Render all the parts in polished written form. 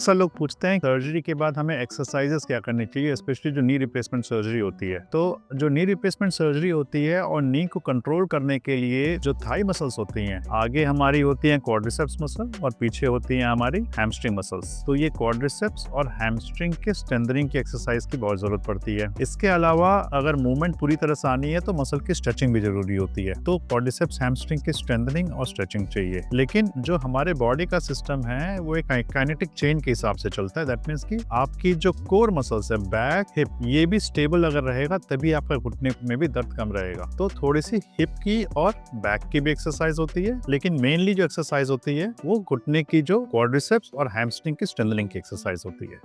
अक्सर लोग पूछते हैं सर्जरी के बाद हमें एक्सरसाइजेस क्या करनी चाहिए, स्पेशली जो नी रिप्लेसमेंट सर्जरी होती है। तो जो नी रिप्लेसमेंट सर्जरी होती है और नी को कंट्रोल करने के लिए जो थाई मसल्स होती हैं, आगे हमारी होती हैं क्वाड्रिसेप्स मसल और पीछे होती हैं हमारी हैमस्ट्रिंग मसल्स। तो ये क्वाड्रिसेप्स और हैमस्ट्रिंग के स्ट्रेंथनिंग की एक्सरसाइज की बहुत जरूरत पड़ती है। इसके अलावा अगर मूवमेंट पूरी तरह से आनी है तो मसल की स्ट्रेचिंग भी जरूरी होती है। तो क्वाड्रिसेप्स हैमस्ट्रिंग की स्ट्रेंथनिंग और स्ट्रेचिंग चाहिए। लेकिन जो हमारे बॉडी का सिस्टम है वो एक काइनेटिक चेन के हिसाब से चलता है। दैट मींस कि आपकी जो कोर मसल्स है, बैक, हिप, ये भी स्टेबल अगर रहेगा तभी आपका घुटने में भी दर्द कम रहेगा। तो थोड़ी सी हिप की और बैक की भी एक्सरसाइज होती है, लेकिन मेनली जो एक्सरसाइज होती है वो घुटने की जो क्वाड्रिसेप्स और हैमस्ट्रिंग की स्ट्रेंथनिंग की एक्सरसाइज होती है।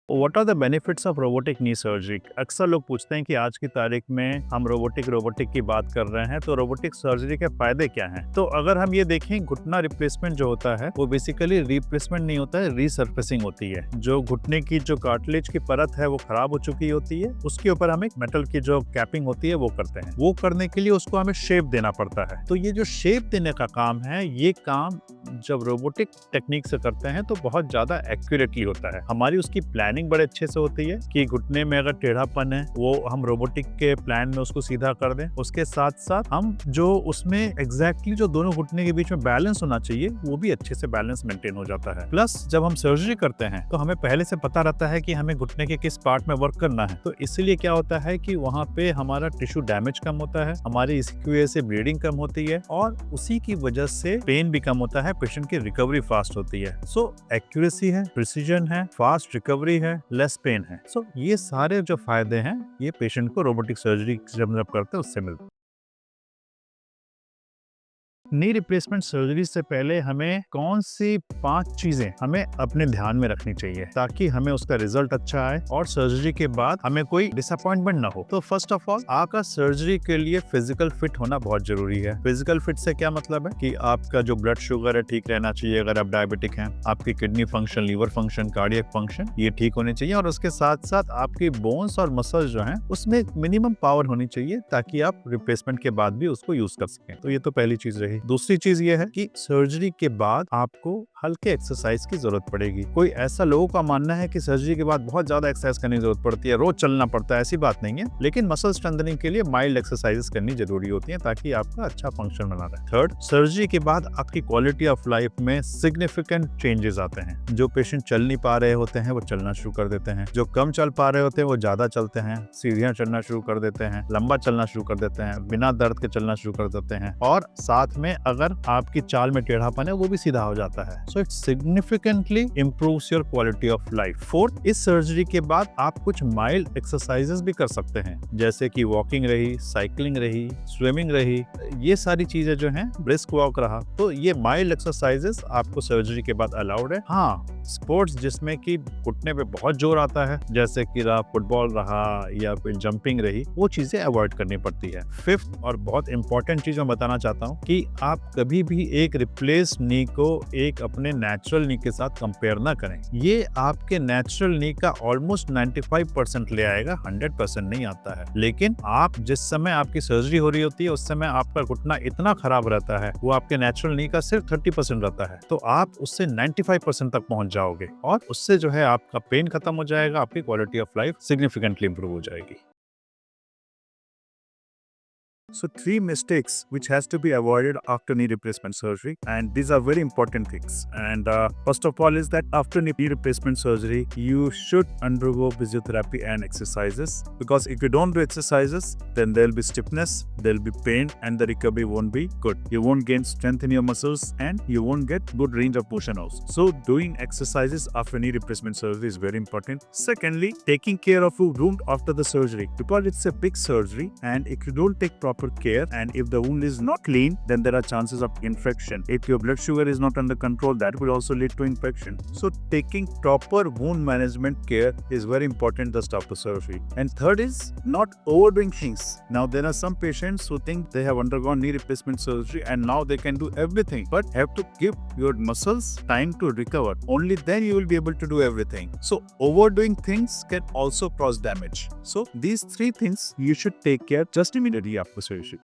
What are the benefits of robotic knee surgery? अक्सर लोग पूछते हैं कि आज की तारीख में हम रोबोटिक की बात कर रहे हैं, तो रोबोटिक सर्जरी के फायदे क्या हैं? तो अगर हम ये देखें, घुटना रिप्लेसमेंट जो होता है वो बेसिकली रिप्लेसमेंट नहीं होता है, रीसर्फेसिंग होती है। जो घुटने की जो कार्टिलेज की परत है वो खराब हो चुकी होती है, उसके ऊपर हम एक मेटल की जो कैपिंग होती है वो करते हैं। वो करने के लिए उसको हमें शेप देना पड़ता है। तो ये जो शेप देने का काम है, ये काम जब रोबोटिक टेक्निक से करते हैं तो बहुत ज्यादा एक्यूरेटली होता है। हमारी उसकी प्लानिंग बड़े अच्छे से होती है कि घुटने में अगर टेढ़ापन है वो हम रोबोटिक के प्लान में उसको सीधा कर दें। उसके साथ साथ हम जो उसमें एग्जैक्टली जो दोनों घुटने के बीच में बैलेंस होना चाहिए वो भी अच्छे से बैलेंस मेंटेन हो जाता है। प्लस जब हम सर्जरी करते हैं तो हमें पहले से पता रहता है कि हमें घुटने के किस पार्ट में वर्क करना है। तो इसलिए क्या होता है कि वहाँ पे हमारा टिश्यू डैमेज कम होता है, हमारी इसकी वजह से ब्लीडिंग कम होती है और उसी की वजह से पेन भी कम होता है, पेशेंट की रिकवरी फास्ट होती है। सो एक्यूरेसी है, प्रिसीजन है, फास्ट रिकवरी है, लेस पेन है। सो ये सारे जो फायदे हैं ये पेशेंट को रोबोटिक सर्जरी जब करते हैं उससे मिलते हैं। नी रिप्लेसमेंट सर्जरी से पहले हमें कौन सी 5 चीजें हमें अपने ध्यान में रखनी चाहिए ताकि हमें उसका रिजल्ट अच्छा आए और सर्जरी के बाद हमें कोई डिसअपॉइंटमेंट ना हो? तो फर्स्ट ऑफ ऑल, आपका सर्जरी के लिए फिजिकल फिट होना बहुत जरूरी है। फिजिकल फिट से क्या मतलब है कि आपका जो ब्लड शुगर है ठीक रहना चाहिए अगर आप डायबिटिक हैं, आपकी kidney function, liver function, cardiac function ये ठीक होने चाहिए और उसके साथ साथ आपकी बोन्स और मसल्स जो हैं उसमें मिनिमम पावर होनी चाहिए ताकि आप रिप्लेसमेंट के बाद भी उसको यूज कर सकें। तो ये तो पहली चीज रही। दूसरी चीज ये है कि सर्जरी के बाद आपको हल्के एक्सरसाइज की जरूरत पड़ेगी। कोई ऐसा लोगों का मानना है कि सर्जरी के बाद बहुत ज्यादा एक्सरसाइज करने की जरूरत पड़ती है, रोज चलना पड़ता है, ऐसी बात नहीं है। लेकिन मसल स्ट्रेंथनिंग के लिए माइल्ड एक्सरसाइजेस करनी जरूरी होती है ताकि आपका अच्छा फंक्शन बना रहे। थर्ड, सर्जरी के बाद आपकी क्वालिटी ऑफ लाइफ में सिग्निफिकेंट चेंजेस आते हैं। जो पेशेंट चल नहीं पा रहे होते हैं वो चलना शुरू कर देते हैं, जो कम चल पा रहे होते हैं वो ज्यादा चलते हैं, सीढ़ियां चढ़ना शुरू कर देते हैं, लंबा चलना शुरू कर देते हैं, बिना दर्द के चलना शुरू कर देते हैं और साथ में अगर आपकी चाल में टेढ़ापन है वो भी सीधा हो जाता है। So it significantly improves your quality of life. Fourth, इस सर्जरी के बाद आप कुछ माइल्ड एक्सरसाइजेस भी कर सकते हैं, जैसे कि वॉकिंग रही, साइकिलिंग रही, स्विमिंग रही, ये सारी चीजें जो हैं, ब्रिस्क वॉक रहा, तो ये माइल्ड एक्सरसाइजेस आपको सर्जरी के बाद अलाउड है। हाँ, स्पोर्ट्स जिसमें कि घुटने पे बहुत जोर आता है, जैसे कि फुटबॉल रहा या फिर जंपिंग रही, वो चीजें अवॉइड करनी पड़ती है। फिफ्थ और बहुत इंपॉर्टेंट चीज मैं बताना चाहता हूँ कि आप कभी भी एक रिप्लेस नी को एक अपने नेचुरल नी के साथ कंपेयर ना करें। ये आपके नेचुरल नी का ऑलमोस्ट 95% ले आएगा, 100% नहीं आता है। लेकिन आप जिस समय आपकी सर्जरी हो रही होती है उस समय आपका घुटना इतना खराब रहता है, वो आपके नेचुरल नी का सिर्फ 30% रहता है, तो आप उससे 95% तक पहुंच जाओगे और उससे जो है आपका पेन खत्म हो जाएगा, आपकी quality of life significantly improve हो जाएगी। So 3 mistakes which has to be avoided after knee replacement surgery, and these are very important things. And first of all is that after knee replacement surgery, you should undergo physiotherapy and exercises, because if you don't do exercises, then there'll be stiffness, there'll be pain, and the recovery won't be good. You won't gain strength in your muscles, and you won't get good range of motion also. So doing exercises after knee replacement surgery is very important. Secondly, taking care of your wound after the surgery, because it's a big surgery, and if you don't take proper care and if the wound is not clean, then there are chances of infection. If your blood sugar is not under control, that will also lead to infection. So taking proper wound management care is very important just after surgery. And third is not overdoing things. Now there are some patients who think they have undergone knee replacement surgery and now they can do everything, but have to give your muscles time to recover. Only then you will be able to do everything. So overdoing things can also cause damage. So these 3 things you should take care just immediately after surgery.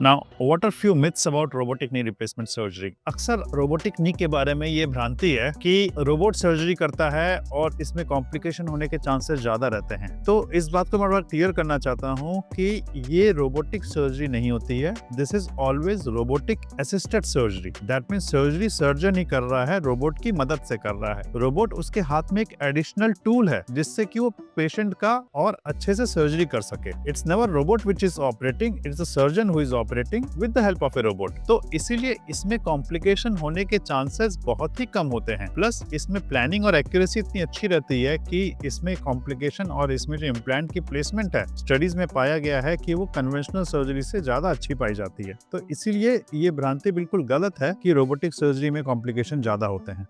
Now what are few myths about robotic knee replacement surgery. अक्सर robotic knee के बारे में ये भ्रांति है कि robot surgery करता है और इसमें कॉम्प्लिकेशन होने के चांसेस ज्यादा रहते हैं। तो इस बात को मैं क्लियर करना चाहता हूँ कि ये रोबोटिक सर्जरी नहीं होती है। This is always robotic assisted surgery. That means surgery surgeon ही कर रहा है, रोबोट की मदद से कर रहा है। रोबोट उसके हाथ में एक एडिशनल टूल है जिससे कि वो पेशेंट का और अच्छे से सर्जरी कर सके। It's never robot which is operating, it's a surgeon who is operating with the help of A robot. तो इसीलिए इसमें कॉम्प्लिकेशन होने के चांसेस बहुत ही कम होते हैं। प्लस इसमें प्लानिंग और एक्यूरेसी इतनी अच्छी रहती है कि इसमें कॉम्प्लिकेशन और इसमें जो इम्प्लांट की प्लेसमेंट है, स्टडीज में पाया गया है कि वो कन्वेंशनल सर्जरी से ज्यादा अच्छी पाई जाती है। तो इसीलिए ये भ्रांति बिल्कुल गलत है कि रोबोटिक सर्जरी में कॉम्प्लिकेशन ज्यादा होते हैं।